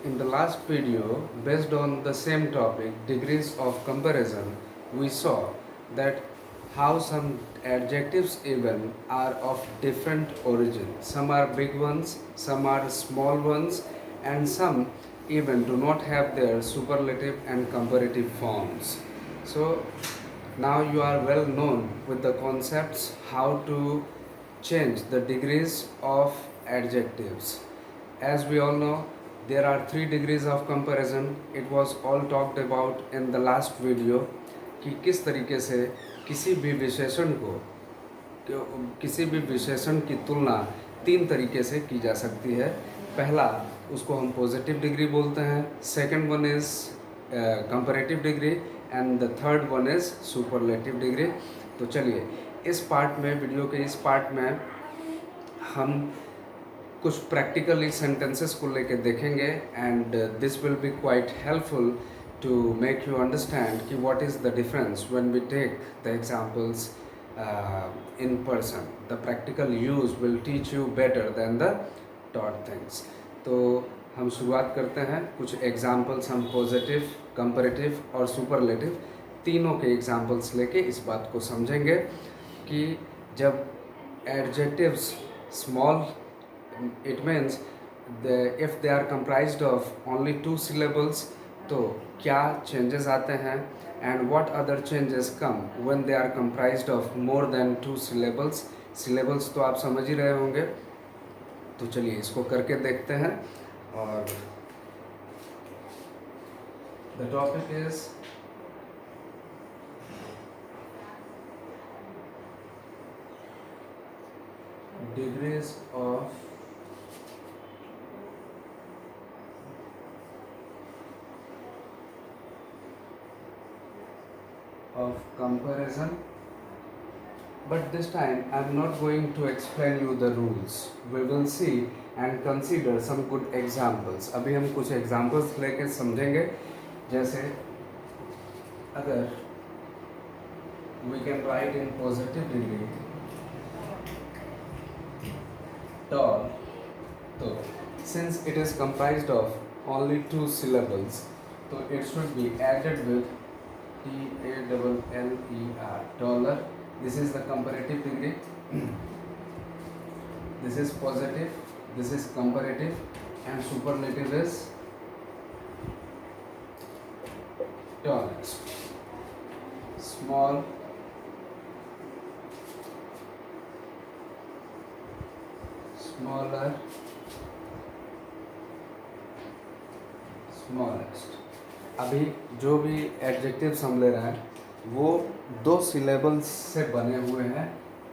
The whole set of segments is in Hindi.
In the last video, based on the same topic, degrees of comparison, we saw that how some adjectives even are of different origin. Some are big ones, some are small ones, and some even do not have their superlative and comparative forms. So now you are well known with the concepts how to change the degrees of adjectives. As we all know, there are three degrees of comparison. It was all talked about in the last video कि किस तरीके से किसी भी विशेषण को किसी भी विशेषण की तुलना तीन तरीके से की जा सकती है. पहला उसको हम पॉजिटिव डिग्री बोलते हैं, second one is comparative degree and the third one is superlative degree. तो चलिए इस पार्ट में, वीडियो के इस पार्ट में हम कुछ प्रैक्टिकली सेंटेंसेस को लेके देखेंगे and this will be quite helpful to make you understand कि what is the difference when we take the examples in person. The practical use will teach you better than the taught things. तो हम शुरुआत करते हैं. कुछ एग्जाम्पल्स हम पॉजिटिव, कंपैरेटिव और सुपरलेटिव तीनों के एग्जाम्पल्स लेके इस बात को समझेंगे कि जब adjectives small, it means if they are comprised of only two syllables, तो क्या चेंजेस आते हैं and what other changes come when they are comprised of more than two syllables. Syllables तो आप समझ ही रहे होंगे. तो चलिए इसको करके देखते हैं. और the topic is degrees of comparison, but this time I am not going to explain you the rules. We will see and consider some good examples. अभी हम कुछ examples लेके समझेंगे. जैसे अगर we can write in positive degree tall, तो since it is comprised of only two syllables, तो it should be added with TALLER, taller. This is the comparative degree. This is positive, this is comparative, and superlative is tallest. Small, smaller, smallest. अभी जो भी एडजेक्टिव्स हम ले रहे हैं वो दो सिलेबल्स से बने हुए हैं,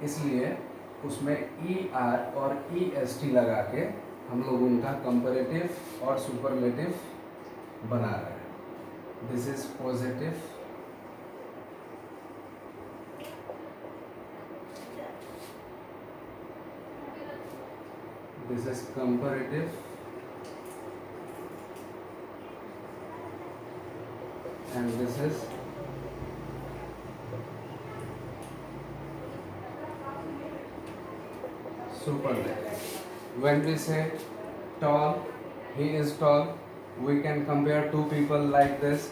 इसलिए उसमें ER और EST लगा के हम लोग उनका कंपैरेटिव और सुपरलेटिव बना रहे हैं. This is positive, this is comparative, and this is superlative. When we say tall, he is tall, we can compare two people like this.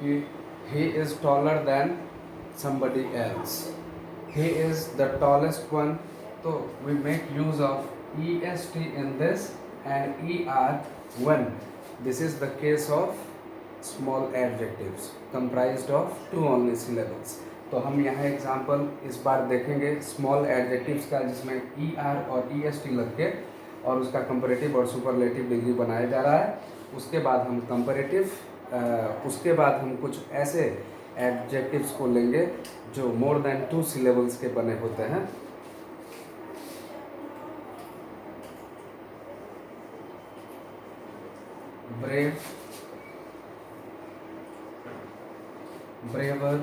He is taller than somebody else. He is the tallest one. So we make use of EST in this and ER when this is the case of small adjectives comprised of two only syllables. तो हम यहाँ एग्जाम्पल इस बार देखेंगे स्मॉल एडजेक्टिव्स का जिसमें ER और EST लग के और उसका कंपैरेटिव और सुपरलेटिव डिग्री बनाया जा रहा है. उसके बाद हम उसके बाद हम कुछ ऐसे एडजेक्टिव्स को लेंगे जो मोर देन टू सिलेबल्स के बने होते हैं. Brave, braver,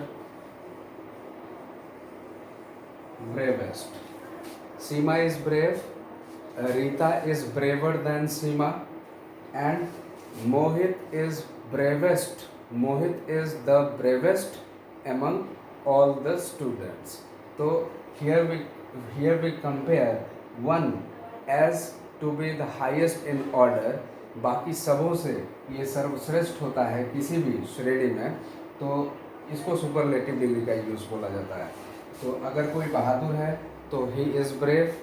bravest. Seema is brave, Rita is braver than Seema, and Mohit is bravest. Mohit is the bravest among all the students. So here we compare one as to be the highest in order बाकी सबों से ये सर्वश्रेष्ठ होता है किसी भी श्रेणी में, तो इसको सुपरलेटिव डिग्री का यूज़ बोला जाता है। तो अगर कोई बहादुर है तो ही इज़ ब्रेव,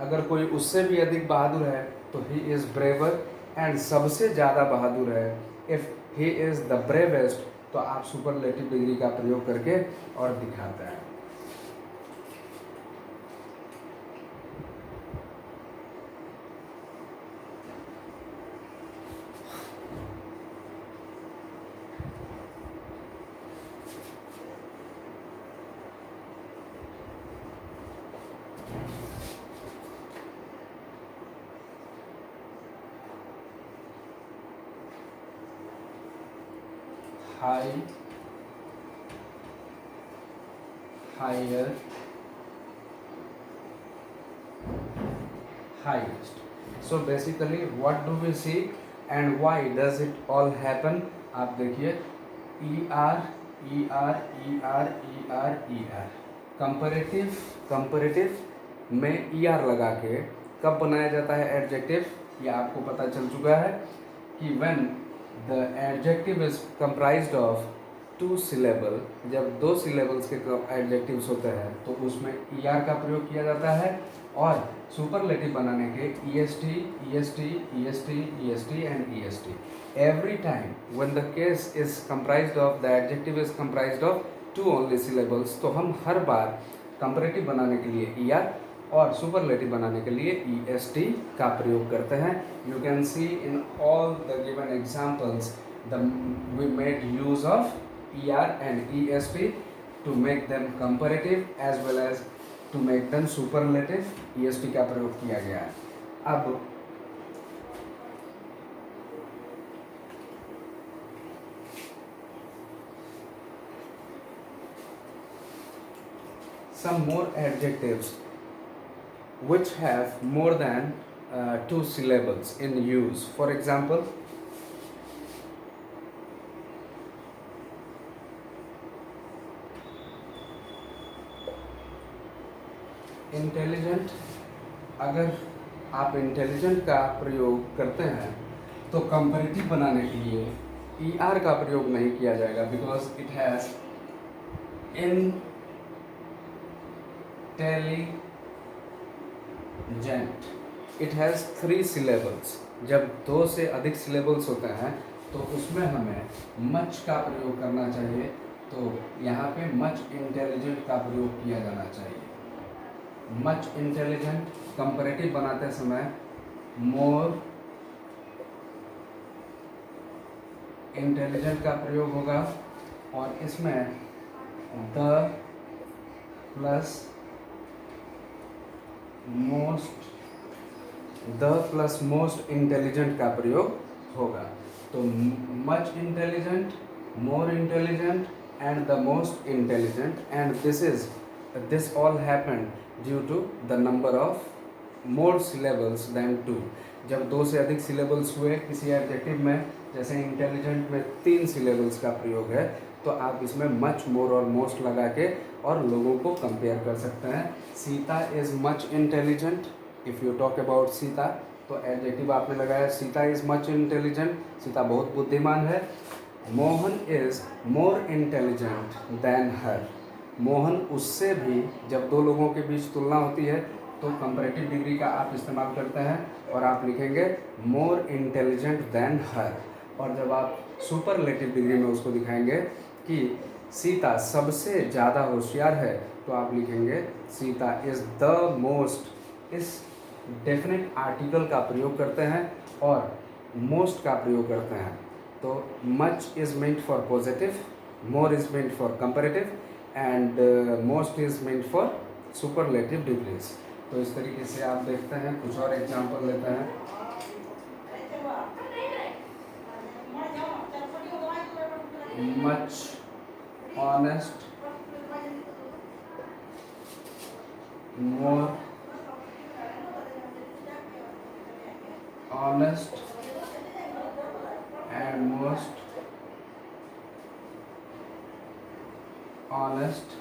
अगर कोई उससे भी अधिक बहादुर है तो ही इज़ ब्रेवर, एंड सबसे ज़्यादा बहादुर है, if he is the bravest, तो आप सुपरलेटिव डिग्री का प्रयोग करके और दिखाते हैं। High, higher, highest. So basically what do we see and why does it all happen? आप देखिए E R E R E R E R E R, comparative, comparative में ई आर लगा के कब बनाया जाता है एडजेक्टिव, ये आपको पता चल चुका है कि when the adjective is comprised of two syllable, जब दो सिलेबल्स के एडजेक्टिव्स होते हैं तो उसमें ई आर का प्रयोग किया जाता है, और सुपरलेटिव बनाने के E S T, E S T, E S T, E S T and E S T. Every time when the case is comprised of, the adjective is comprised of two only syllables, तो हम हर बार कंपैरेटिव बनाने के लिए ई आर और सुपरलेटिव बनाने के लिए ई एस टी का प्रयोग करते हैं। You can see in all the given examples we made use of E R and E S T to make them comparative as well as to make them superlative, EST का प्रयोग किया गया है। अब some more adjectives which have more than two syllables in use. For example, intelligent, अगर आप इंटेलिजेंट का प्रयोग करते हैं तो कंपैरेटिव बनाने के लिए ई आर का प्रयोग नहीं किया जाएगा, because it has intelligent, it has 3 syllables. जब 2 से अधिक सिलेबल्स होते हैं तो उसमें हमें मच का प्रयोग करना चाहिए, तो यहाँ पे मच इंटेलिजेंट का प्रयोग किया जाना चाहिए। मच इंटेलिजेंट, कंपैरेटिव बनाते समय मोर इंटेलिजेंट का प्रयोग होगा, और इसमें द प्लस मोस्ट इंटेलिजेंट का प्रयोग होगा। तो much intelligent, more intelligent and the most intelligent, and this all happened due to the number of more syllables than 2। जब 2 से अधिक syllables हुए किसी एडजेक्टिव में, जैसे इंटेलिजेंट में 3 syllables का प्रयोग है, तो आप इसमें मच, मोर और मोस्ट लगा के और लोगों को कंपेयर कर सकते हैं। Sita is much intelligent, if you talk about Sita, तो एडजेक्टिव आपने लगाया Sita is much intelligent, Sita बहुत बुद्धिमान है। Mohan is more intelligent than her, Mohan उससे भी, जब 2 लोगों के बीच तुलना होती है तो कंपैरेटिव डिग्री का आप इस्तेमाल करते हैं और आप लिखेंगे मोर इंटेलिजेंट देन हर। और जब आप सुपरलेटिव डिग्री में उसको दिखाएंगे कि सीता सबसे ज़्यादा होशियार है, तो आप लिखेंगे सीता इज़ द मोस्ट। इस डेफिनेट आर्टिकल का प्रयोग करते हैं और मोस्ट का प्रयोग करते हैं। तो much is meant for positive, more is meant for comparative, and most is meant for superlative degrees. तो इस तरीके से आप देखते हैं। कुछ और एग्जांपल लेते हैं। Much honest, more honest and most honest.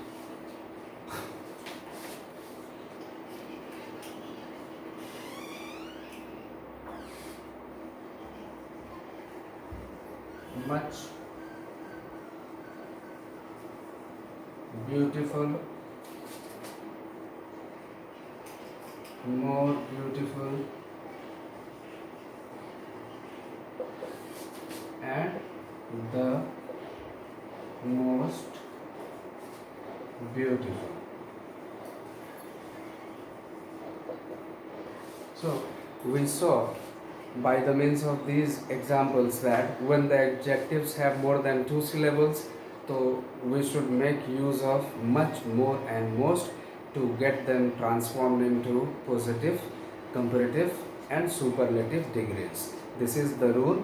much beautiful, more beautiful, and the most beautiful. So we saw by the means of these examples that when the adjectives have more than two syllables, so we should make use of much, more, and most to get them transformed into positive, comparative, and superlative degrees. This is the rule,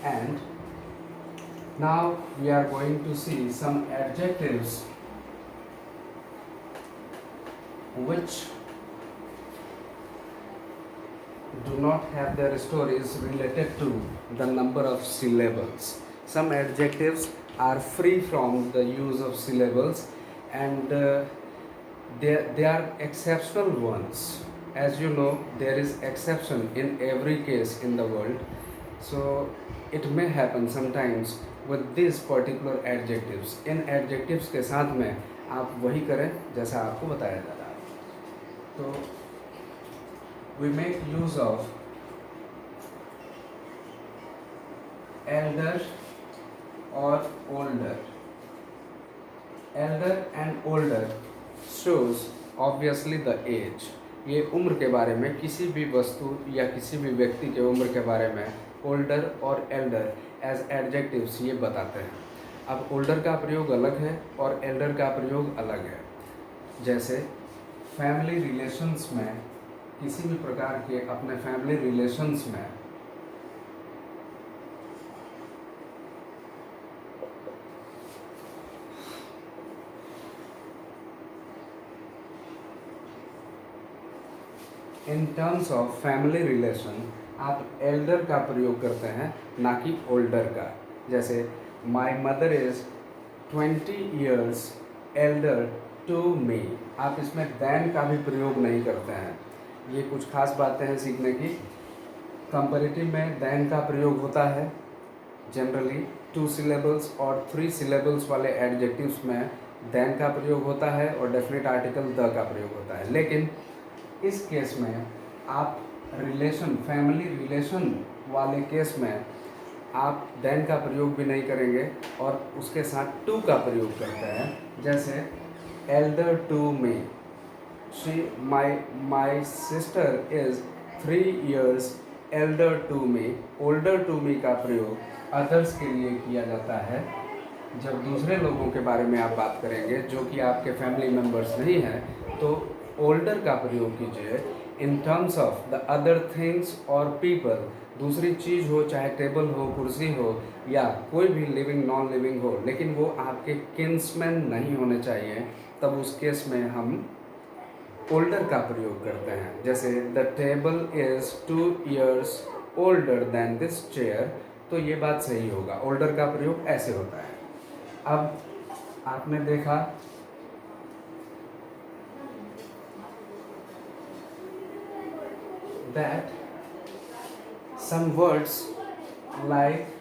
and now we are going to see some adjectives which do not have their stories related to the number of syllables. Some adjectives are free from the use of syllables, and they are exceptional ones. As you know, there is exception in every case in the world. So it may happen sometimes with these particular adjectives. In adjectives के साथ में आप वही करें जैसा आपको बताया जा रहा है. तो we make use of elder or older. Elder and older shows obviously the age. ये उम्र के बारे में, किसी भी वस्तु या किसी भी व्यक्ति के उम्र के बारे में older और elder as adjectives ये बताते हैं. अब older का प्रयोग अलग है और elder का प्रयोग अलग है. जैसे फैमिली रिलेशंस में, किसी भी प्रकार के अपने फैमिली रिलेशंस में in terms of family relation आप एल्डर का प्रयोग करते हैं, ना कि ओल्डर का. जैसे my mother is 20 years elder to me. आप इसमें दैन का भी प्रयोग नहीं करते हैं. ये कुछ खास बातें हैं सीखने की. कंपैरेटिव में दैन का प्रयोग होता है जनरली 2 syllables और 3 syllables वाले एडजेक्टिव्स में दैन का प्रयोग होता है और डेफिनेट आर्टिकल द का प्रयोग होता है. लेकिन इस केस में आप रिलेशन, फैमिली रिलेशन वाले केस में आप दैन का प्रयोग भी नहीं करेंगे और उसके साथ टू का प्रयोग करते हैं. जैसे elder to me. My sister is 3 years elder to me. Older to me का प्रयोग others के लिए किया जाता है. जब दूसरे लोगों के बारे में आप बात करेंगे जो कि आपके फैमिली मेम्बर्स नहीं हैं, तो older का प्रयोग कीजिए in terms of the other things or people. दूसरी चीज़ हो, चाहे टेबल हो, कुर्सी हो, या कोई भी लिविंग नॉन लिविंग हो, लेकिन वो आपके किन्समैन नहीं होने चाहिए, तब उस केस में हम ओल्डर का प्रयोग करते हैं. जैसे the table is 2 years older than this chair. तो ये बात सही होगा. ओल्डर का प्रयोग ऐसे होता है. अब आपने देखा that some words like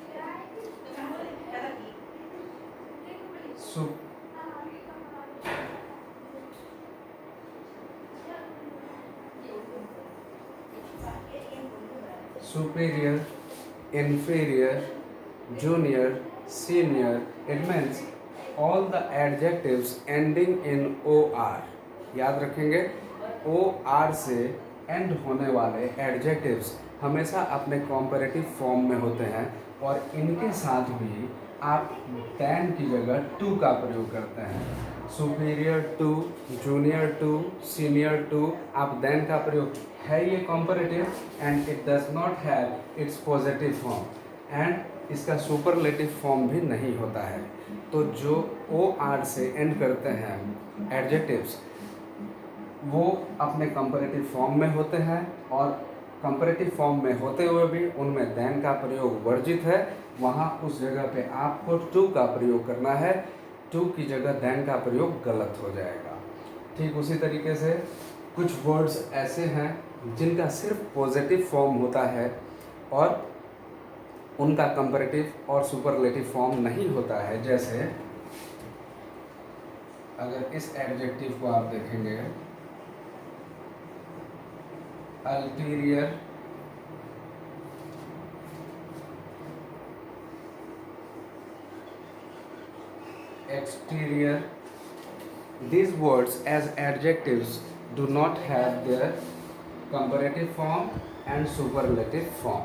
superior, inferior, junior, senior. It means all the adjectives ending in OR. याद रखेंगे, OR से एंड होने वाले adjectives हमेशा अपने comparative फॉर्म में होते हैं और इनके साथ भी आप than की जगह to का प्रयोग करते हैं. Superior to, junior to, senior to, आप देन का प्रयोग है. ये comparative and it does not have its positive form and इसका सुपरलेटिव फॉर्म भी नहीं होता है. तो जो ओ आर से एंड करते हैं एडजेक्टिव्स, वो अपने कंपैरेटिव फॉर्म में होते हैं और कंपैरेटिव फॉर्म में होते हुए भी उनमें देन का प्रयोग वर्जित है. वहाँ उस जगह पे आपको टू का प्रयोग करना है. टू की जगह देन का प्रयोग गलत हो जाएगा. ठीक उसी तरीके से कुछ वर्ड्स ऐसे हैं जिनका सिर्फ पॉजिटिव फॉर्म होता है और उनका कंपैरेटिव और सुपरलेटिव फॉर्म नहीं होता है। जैसे अगर इस एडजेक्टिव को आप देखेंगे, ulterior, exterior, these words as adjectives do not have their comparative form and superlative form.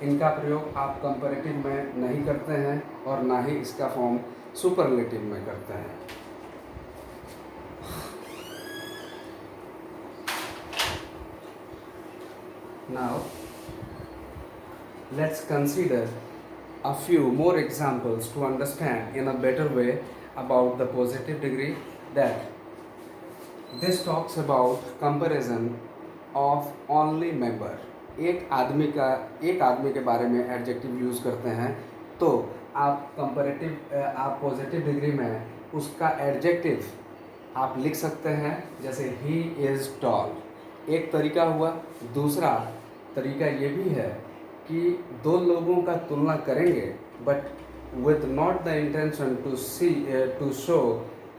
इनका प्रयोग आप कंपैरेटिव में नहीं करते हैं और ना ही इसका फॉर्म सुपरलेटिव में करते हैं। Now let's consider a few more examples to understand in a better way about the positive degree. That this talks about comparison of only member. एक आदमी के बारे में एडजेक्टिव यूज़ करते हैं तो आप आप पॉजिटिव डिग्री में उसका एडजेक्टिव आप लिख सकते हैं। जैसे ही इज़ टॉल, एक तरीका हुआ। दूसरा तरीका ये भी है कि दो लोगों का तुलना करेंगे but with not the intention to show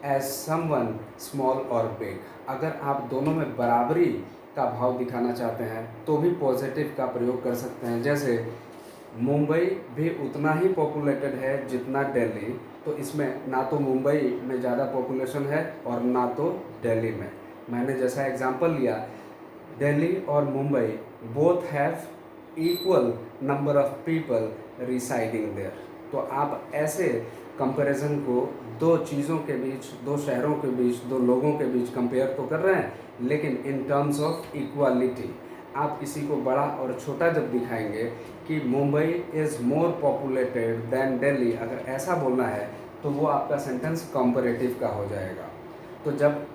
as someone small or big. अगर आप दोनों में बराबरी का भाव दिखाना चाहते हैं तो भी पॉजिटिव का प्रयोग कर सकते हैं। जैसे मुंबई भी उतना ही पॉपुलेटेड है जितना दिल्ली, तो इसमें ना तो मुंबई में ज़्यादा पॉपुलेशन है और ना तो दिल्ली में। मैंने जैसा एग्जांपल लिया, दिल्ली और Mumbai both have equal number of people residing there. तो आप ऐसे कंपैरिजन को दो चीज़ों के बीच, दो शहरों के बीच, दो लोगों के बीच कंपेयर तो कर रहे हैं, लेकिन इन टर्म्स ऑफ इक्वालिटी। आप किसी को बड़ा और छोटा जब दिखाएंगे कि Mumbai is more populated than Delhi, अगर ऐसा बोलना है तो वो आपका सेंटेंस कंपैरेटिव का हो जाएगा। तो जब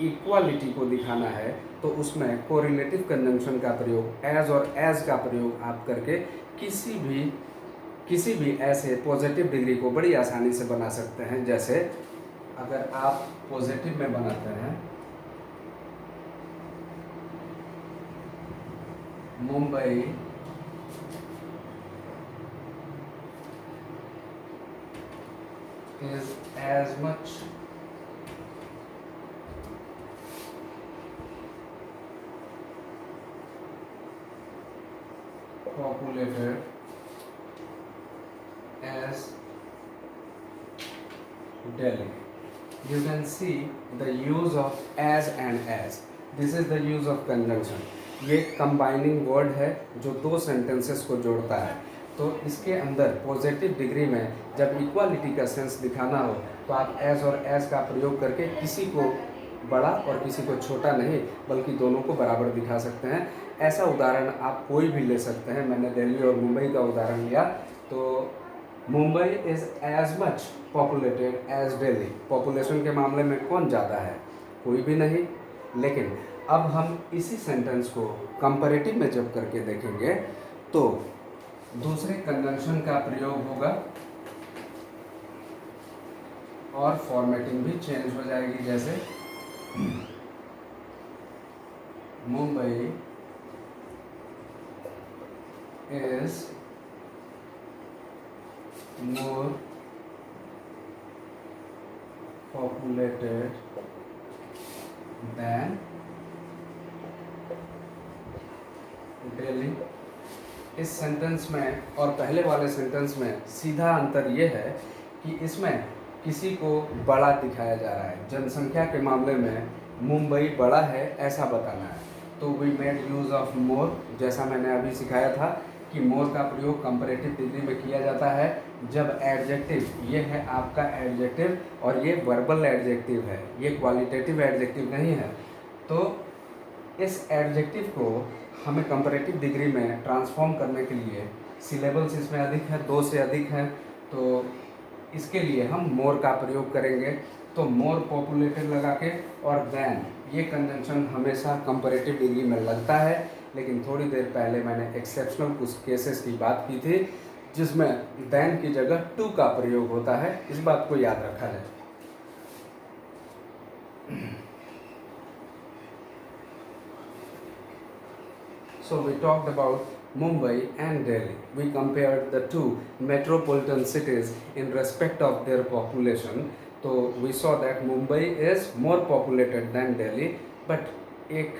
इक्वालिटी को दिखाना है तो उसमें कोरिलेटिव कंजंक्शन का प्रयोग, एज और एज का प्रयोग आप करके किसी भी ऐसे पॉजिटिव डिग्री को बड़ी आसानी से बना सकते हैं। जैसे अगर आप पॉजिटिव में बनाते हैं Mumbai is as much populated as Delhi. You can see the use of as and as. This is the use of conjunction. ये कंबाइनिंग वर्ड है जो दो सेंटेंसेस को जोड़ता है। तो इसके अंदर पॉजिटिव डिग्री में जब इक्वालिटी का सेंस दिखाना हो तो आप एज और एज का प्रयोग करके किसी को बड़ा और किसी को छोटा नहीं बल्कि दोनों को बराबर दिखा सकते हैं। ऐसा उदाहरण आप कोई भी ले सकते हैं। मैंने दिल्ली और मुंबई का उदाहरण लिया, तो Mumbai is as much populated as Delhi. Population के मामले में कौन ज़्यादा है? कोई भी नहीं। लेकिन अब हम इसी सेंटेंस को कंपैरेटिव में जब करके देखेंगे तो दूसरे कंजंक्शन का प्रयोग होगा और फॉर्मेटिंग भी चेंज हो जाएगी। जैसे Mumbai is more populated than Delhi. इस सेंटेंस में और पहले वाले सेंटेंस में सीधा अंतर ये है कि इसमें किसी को बड़ा दिखाया जा रहा है। जनसंख्या के मामले में मुंबई बड़ा है ऐसा बताना है, तो we made use of more. जैसा मैंने अभी सिखाया था कि मोर का प्रयोग कंपैरेटिव डिग्री में किया जाता है जब एडजेक्टिव, ये है आपका एडजेक्टिव और ये वर्बल एडजेक्टिव है, ये क्वालिटेटिव एडजेक्टिव नहीं है। तो इस एडजेक्टिव को हमें कंपैरेटिव डिग्री में ट्रांसफॉर्म करने के लिए सिलेबल्स इसमें अधिक है, 2 से अधिक हैं, तो इसके लिए हम मोर का प्रयोग करेंगे। तो मोर पॉपुलेटेड लगा के और देन, ये कंजंक्शन हमेशा कंपैरेटिव डिग्री में लगता है। लेकिन थोड़ी देर पहले मैंने एक्सेप्शनल कुछ केसेस की बात की थी जिसमें देन की जगह टू का प्रयोग होता है। इस बात को याद रखा जाए। So we talked about Mumbai and Delhi. We compared the two metropolitan cities in respect of their population. So we saw that Mumbai is more populated than Delhi, but एक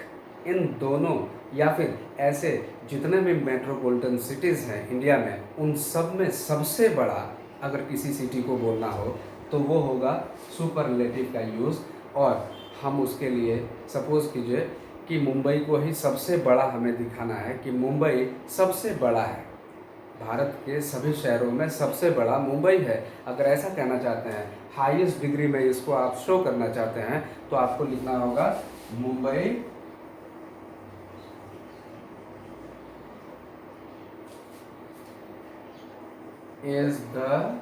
इन दोनों या फिर ऐसे जितने भी मेट्रोपॉलिटन सिटीज़ हैं इंडिया में, उन सब में सबसे बड़ा अगर किसी सिटी को बोलना हो तो वो होगा सुपरलेटिव का यूज़। और हम उसके लिए सपोज़ कीजिए कि मुंबई को ही सबसे बड़ा हमें दिखाना है कि मुंबई सबसे बड़ा है, भारत के सभी शहरों में सबसे बड़ा मुंबई है। अगर ऐसा कहना चाहते हैं, हाईएस्ट डिग्री में इसको आप शो करना चाहते हैं, तो आपको लिखना होगा मुंबई इज द,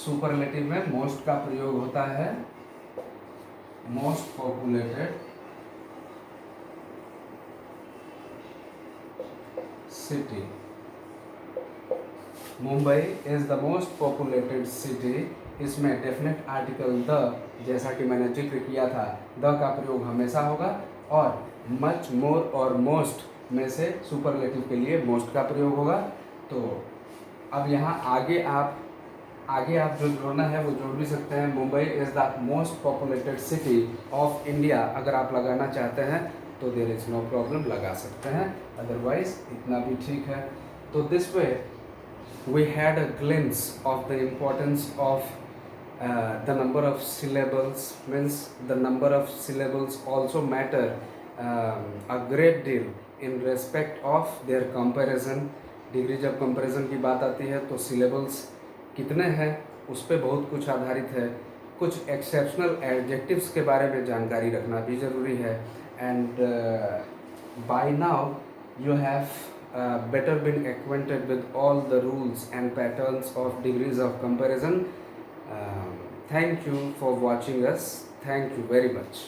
सुपरलेटिव में मोस्ट का प्रयोग होता है, most populated city. Mumbai is the most populated city. इसमें डेफिनेट आर्टिकल द, जैसा कि मैंने जिक्र किया था, द का प्रयोग हमेशा होगा, और मच, मोर और मोस्ट में से सुपरलेटिव के लिए मोस्ट का प्रयोग होगा। तो अब यहाँ आगे आप जो जोड़ना है वो जोड़ भी सकते हैं। Mumbai is the most populated city of India अगर आप लगाना चाहते हैं तो देयर इज़ नो प्रॉब्लम, लगा सकते हैं, अदरवाइज इतना भी ठीक है। तो this way we had a glimpse of the importance of the number of syllables, means the number of syllables also matter a great deal in respect of their comparison। Degree जब कंपैरिजन की बात आती है तो syllables कितने हैं उस पर बहुत कुछ आधारित है। कुछ एक्सेप्शनल एडजेक्टिव्स के बारे में जानकारी रखना भी ज़रूरी है। And by now you have better been acquainted with all the rules and patterns of degrees of comparison. Thank you for watching us. Thank you very much.